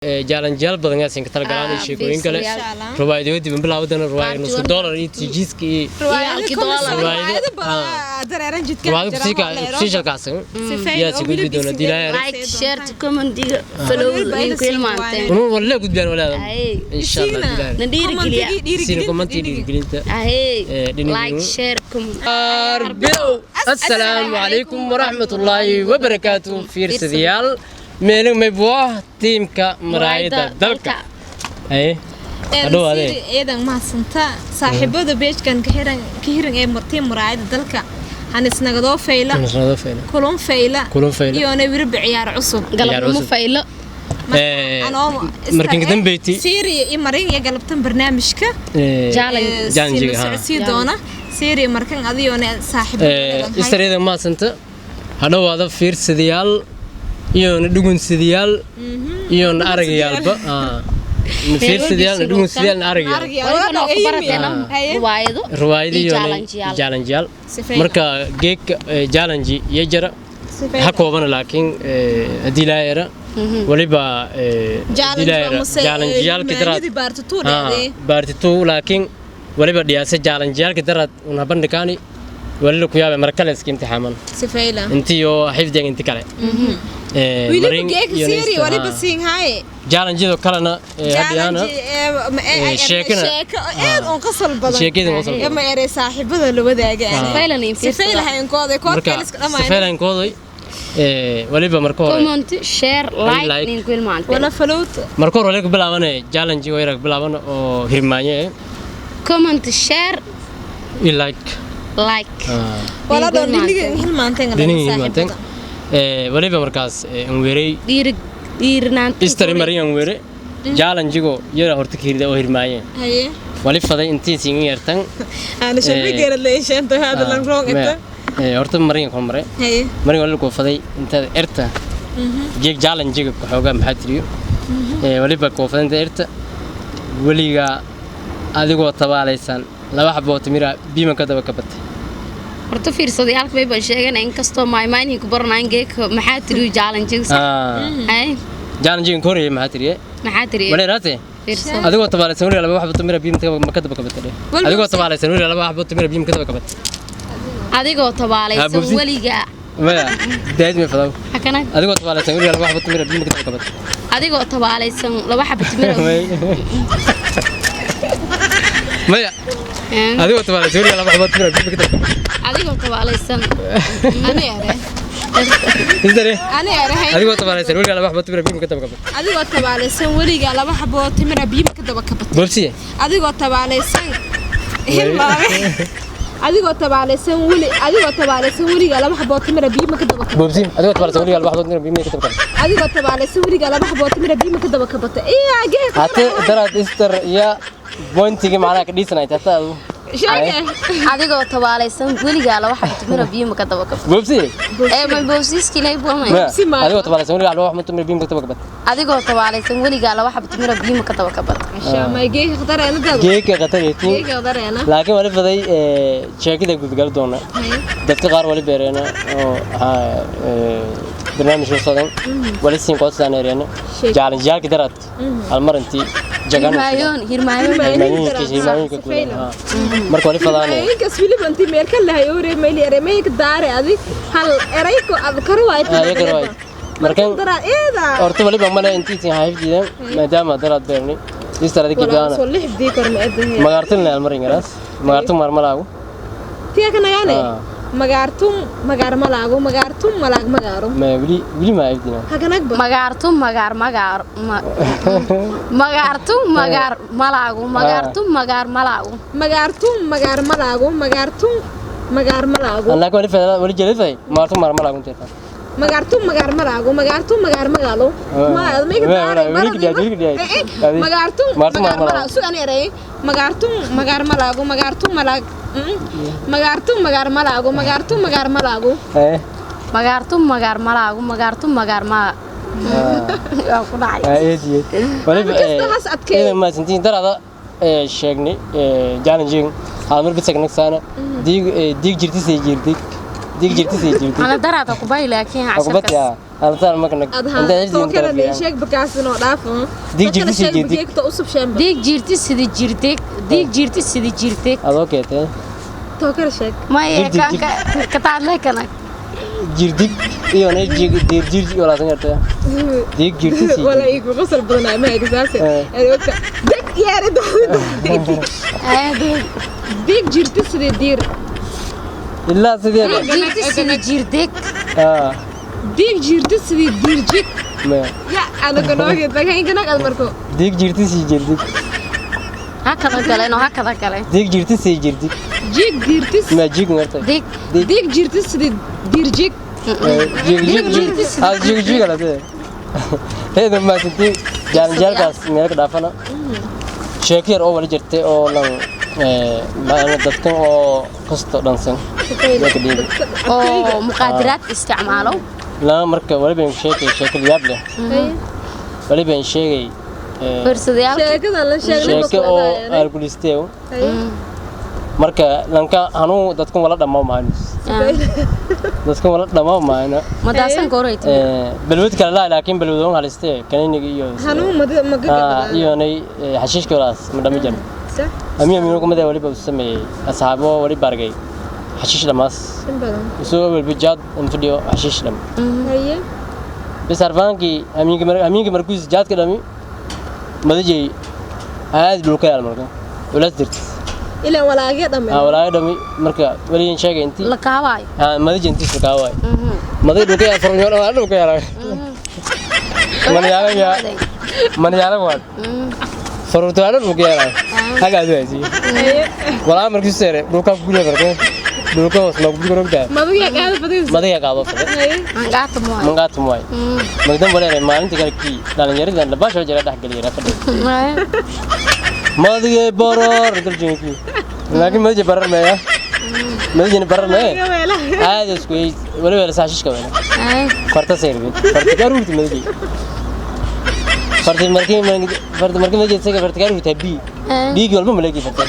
جالن جال بدن ياسين كتر جالن شيء كله رواية دي ودي بنبلا ودنا رواية نص دولار يتجيز كي رواية رواية بسيجا كاسن يا سيقول بدون ديلا لايك شير كومنت فلو كل مانتين ولا قد بيان ولا إن شاء الله ندير كليا سين كومنت دير كلينتا لايك شير كومنت السلام عليكم ورحمة الله وبركاته في رسديال ميلو مبوه تيم كا مرايدا دلكا اي ادو ادي ايدان ما سنتا صاحبده بيج كان كهيرن اي مرتين مرايدا دلكا هنسنغدو فيلا كلون فيلا يونا ويرب عيار عصب قلبنا فيلا انا مركين دنبيتي سيري اي مرين يا قلبتن برنامجك جانجي سي دونا سيري مركن اديونا صاحب استريدا ما سنتا هادو هذا فير سديال يون دغون سديال يون ارغيالبا فير سديال دغون سديال ارغيال روايدو يون جالنجال marka geek jaalanji yajara ha kooban laakiin dilaayara waliba jaalanjiyal kidraad baartitu laakiin waliba dhiyaasa jaalanjiyal kidraad una bandhikaani waliba ku yaabay markale iska imtixaaman sifayla intiyo xifdiga inta kale ويلي جيك سيري ولا بسين هاي جالنجيدو كلنا هديانا شيكنا انقصل بدن شيكيدو انقصل يما يري صاحبده لو وداغا سفيلا هاين كوده كود كالس دماyn سفيلا هاين كوده waliba marka hore comment share like nin ku ilmaante wala float marka hore leeg bilaabana challenge way rag bilaabana oo hirmaanye comment share like wala doon diniga hilmaanteen saaxiibada waliba markaas aan weeray dhiirnaanta istari mariyan weere jaalanjigo yara horta kiirida oo hirmaayeen haye wali faday intii siin yartan ana shabigeera leesheenta hada lan roog inta horta mariyan kon mare haye mariyan wali ko faday inta erta jeeg jaalanjigo ku xoogaa maxaa tiriyo waliba ko faday erta waliga adigoo tabaalaysan laba xabo timira biima ka daba ka batay horta fiirsaday halka bay baan sheeganay in kasto maaymaani ku barnaan geek maxaa tiri jaalanjiga ay jaalanjiga kooriye maxaa tiri wala raate adigoo tabaalaysan wali laba xabo timira biima ka daba ka batay adigoo tabaalaysan wali laba xabo timira biima ka daba ka batay adigoo tabaalaysan waliga wala daad me fadaw hakana adigoo tabaalaysan wali laba xabo timira biima ka daba ka batay adigoo tabaalaysan laba xabo timira maya adigoo tabaalaysan wali laba xabo timira biima ka daba adigoo tabaalaysan أنا أرهي أديكوا تباليسن ولي على واحد تمر بيم كتب كبت أديكوا تباليسن ولي على واحد تمر بيم كتب كبت بوبسي أديكوا تباليسن أديكوا تباليسن ولي على واحد تمر بيم كتب كبت بوبسي أديكوا تباليسن ولي على واحد تمر بيم كتب كبت أديكوا تباليسن ولي على واحد تمر بيم كتب كبت إيه أجي حتى ترى إستر يا بوينتي معنا كديسنا يتحتى adigoo tabaalaysan waliga la waxa timir biyo ka daba kabta boobsi ma boobsiski lay boomay adigoo tabaalaysan waliga la waxa timir biyo ka daba kabta adigoo tabaalaysan waliga la waxa timir biyo ka daba kabta insha ma geeyga qadareena dad geeyga qadareena laakiin wali faday sheekada gudgal doona dadka qaar wali beereena oo barnaamij wasadan wali siin qoosaan ereena challenge yaalka darad hal mar intii jagan hirmaayoon marka wali fadaan inkas filib anti meerka lahay oo reemayli ereemay ka daare adi hal erayko ad karwaay marka horta wali baan malay intii tiin hayfdiidan maadaama darad beerni istaradi kidana soo lixdii korma edahay magaartan la marin garas magaartan marmalaagu tiya kana yaane magaartum malaagu magaaro ma wili ma hayfdiina haganagba magaartum malaagu Allah ko wali jeeday magaartum marmalaagu inta magaartum magaalo ma admayga daare magaartum sugan eray magaartum malaagu magaartum ma ku dhacay wali ma santiin darada sheegnay challenge hal mar bisagna saana diig jirtay ديك جرتي سيجي أنا درعت أقبل لكن عشان عقبت يا أنا صار ما كنا أنت إيش دي كده ليشك بكاسنو دافو ديك جرتي سيجي ديك تقصب شامب ديك جيرتي سيدي جيرتك ديك جيرتي سيدي جيرتك هذا كده توكل شك ما هي كان كتعال لك أنا جرديك إيه أنا جير ولا سنجرت ديك جرتي سيجي ولا يجي غسل بدنا ما يجزاسه ديك يا رد ديك جيرتي سيدي دير إلا سيدي جيرتي سيدي جيرتك ديك جيرتي سيدي ديرجيك ما يا أنا كنا كده كنا أدمركو ديك جرتي سيجي جرديك هكذا كلام وهكذا كلام ديك جرتي سيجي جرديك جيك ديرتي ما جيك مرت ديك جيرتي سيدي ديرجيك جيك على ده هذا ما تدي جال كاس ميرك دافنا شاكر أول جرتي أو لان ما أنا دكتور أو قصة دانسين أو مقادرات استعماله لا مركب ولا بين شاكل يابله ولا بين شيء فرصديال شاكل أو أرجلستيو marka lanka anu dadku wala dhamo maanis dadku wala dhamo maana ma daasan goorayto balwad kale laakiin balwadon haliste kaniniga iyo hanu magada iyo nay xashiishka walaas ma dhami jar amiya mino kuma wali baa sameeyay asxaabo wali bargay xashiish dhamaas soo wal bijad infidio xashiish dham haye bas arfaanki amiga markuus jaadka dhami madajay aad dhulka yaal marka wala dirti إلا ولا أجد أمي. ولا أجد أمي مركا ولين شيء أنتي. لكاواي. ما دي جنتي لكاواي. ما دي دوكي أفرمي ولا دوكي يلا. من يلا واد. فرطوا على دوكي يلا. هذا زوجي. ولا مركز سير دوكا بقولي بركة. دوكا وصل بقولي بركة. ما دي أكاد بدي. ما دي أكاد بدي. مانغات موي. مانغات موي. مقدم بقولي ما أنت كاركي. دارن جري دارن لباس وجري ده حقلي رافد. ما دي برر ترجمتي لكن ما دي برر ما ما دي برر ما هذا سكوي ولا ساشش كمان فرت سيربي فرت كاروت ما دي فرت مركي ما دي سكه فرت كاروت بي بي قلب ملقي فرت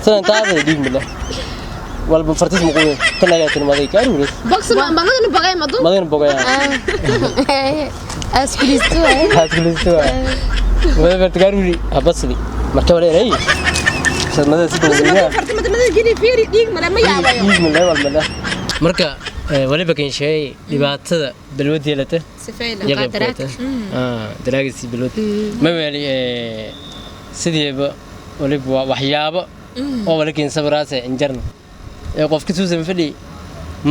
سنه تاع دي مله ولا فرتيس مقوي كنا جاتين ما دي كاروت بوكس ما بغاي ما بغاي اسكريستو ولا فرت كاروت هبصلي marka wala yaray sadmada sidoo fartamada gini fiiri dhiig ma yaabayo dhiig ma leeyahay wala marka waliba kan shay dhibaatada balwad yeelata sifayla daraagisi balwad ma wali sideeba waliba waxyaabo oo walakin sabraase injarna qofka tuusan fadhi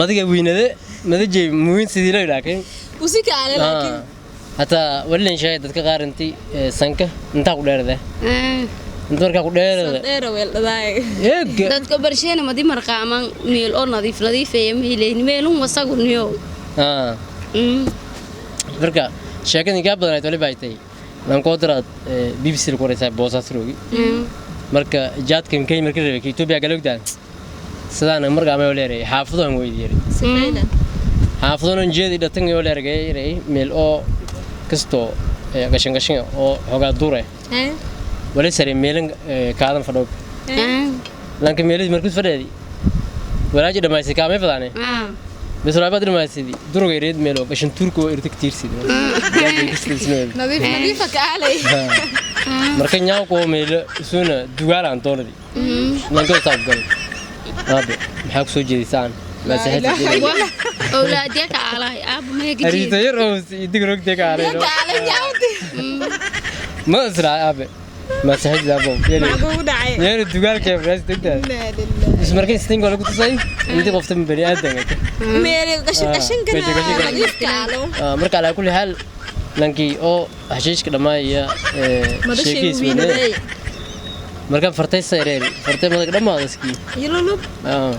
madiga weynade madajay muhiim sidii la ilaakin usika aan laakin hata walin shay dadka qaar intii sanka inta ku dheerada inta marka ku dheerada dheer weel dhadaay dadka barsheen ma di marqaaman meel oo nadiif ay meeleen meelun wasagu niyo marka sheekadii ka badanayd wali baaytay lan ko daraad BBC ku qoraysay boosaas roogi marka jaadkan kay markii reebay Ethiopia galowdaan sidaan marka ma leeyahay xaafadoon weydiiyay sifayla xaafadoon jeedi dhatan iyo leeyahay meel oo kasto gashan oo xogaa duure wala sare meelan kaadan fadho lanka meelid markuu fadhiyay walaaji dhamaysay kaamay fadane bas raabad dhamaysay duruga reed meelo gashan turko irtig tiirsid nadiif ka aalay marka ñaaw ko meelo suuna dugaalan dooladi lanka taabgal aabe maxaa ku soo jeedisaan ما سهلت أولادك على أب ما يجي أريد يروس يدقرك دك عليه ما أسرع أبي ما سهلت أبو يعني الدجال كيف راس تقدر بس مركز ستين ولا كنت صاير أنت قفت من بني آدم ميري قشن كنا نضيف كالو مركز على كل حال لانكي أو حشيش كده ما هي شيء اسمه مركز فرتي سيري فرتي ما تقدر ما تسكي يلولو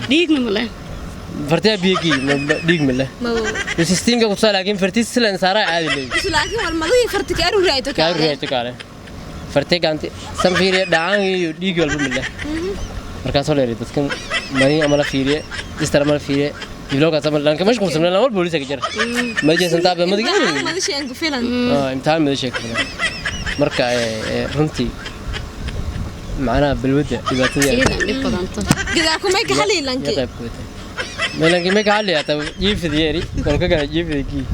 ديك نمله فرتي بيجي ديق مله السيستم كقصة لكن فرتي سلنا سارة عادي ليه بس لكن والماضي فرتي كارو رأيتك على فرتي كانت سامفيري دعان ديق والبو مله مركز ولا يريد تكون ماني عمله فيري استرمال فيري يبلغ كاتم لانك مش قمص من الأول بوليس كجرا ما يجي سنتاب ما تقول ما ذي شيء فعلا امتحان ما ذي شيء فعلا مركز فهمتي معنا بالودة يبقى تدي كذا كم هيك حلي لانك ملانكي ما قال لي أتا جيف دياري كل كان جيف ذيكي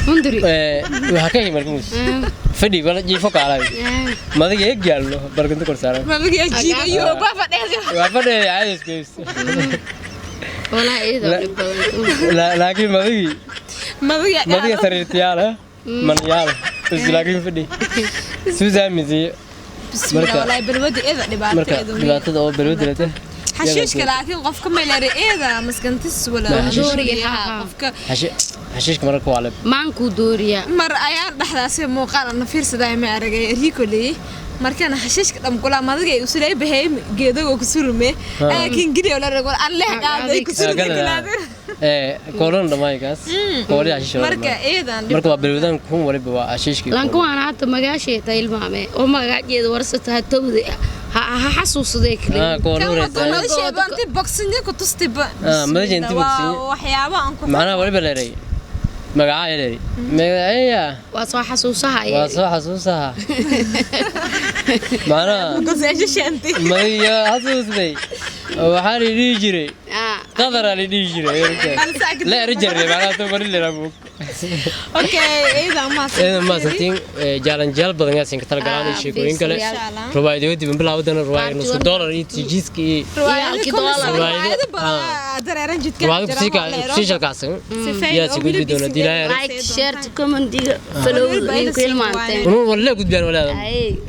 مندري وهكذا مركوز فدي ولا جيفك على ما ذي يقال له بركنت كرسارة ما بقي أجيب أيوه وافد عايز كيس ولا إيه ده لا لكن ما ذي سريرتياله من ياله بس لكن فدي سوزان مزي بسم الله والله بالودي إيه ده دبعت أو بالودي لته حشيش كلاكين قف كم يلاري إيه ده مسكنتس ولا دوري قفك حشيش كمرة كوالب مانكو دوريا مر أيام دحداسي موقع أنا فيرس دايما أرجع ريكو لي markaan xashiishka dham kula madaga ay usulay bahay geedago ku surme laakiin gidi wala rago Allah qaaday ku surme koran dhamaygaas koori xashiish marka eedan marka waa bilwadan kun waliba waa xashiishki lan ku aan hata magaashay taylmaame oo magaceeda warsata tawdi ha xasuusday kale koran banti boxing ku tustiba madajinti boxing waxyaabo aan ku macna waliba leeray magaca leeray magaca waa soo xasuusaha معنا قصيش شنتي ما هي حسوسني وحالي نيجري قدر على نيجري لا رجع معناته بري لي رابوك اوكي اذا ما سنتين جالن جال بدن سين كتر غراني شيكوين كله روايدو دي بلاودنا رواي نص دولار يجيسكي روايد درارن جدك روايد سيجا كاسن يا سيقول بدون ديلاير لايك شير كومنتي فولو كل مانتين ولا قد بيان ولا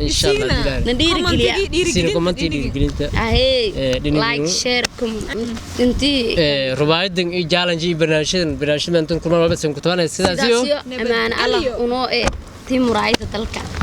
ان شاء الله ندير كليا سين كومنتي ديرجلينتا لايك شير كومنتي روايد جالن جي برنامج انتم كل ما بس كنتوا انا سيداسيو امان الله ونو تيم رايد dalka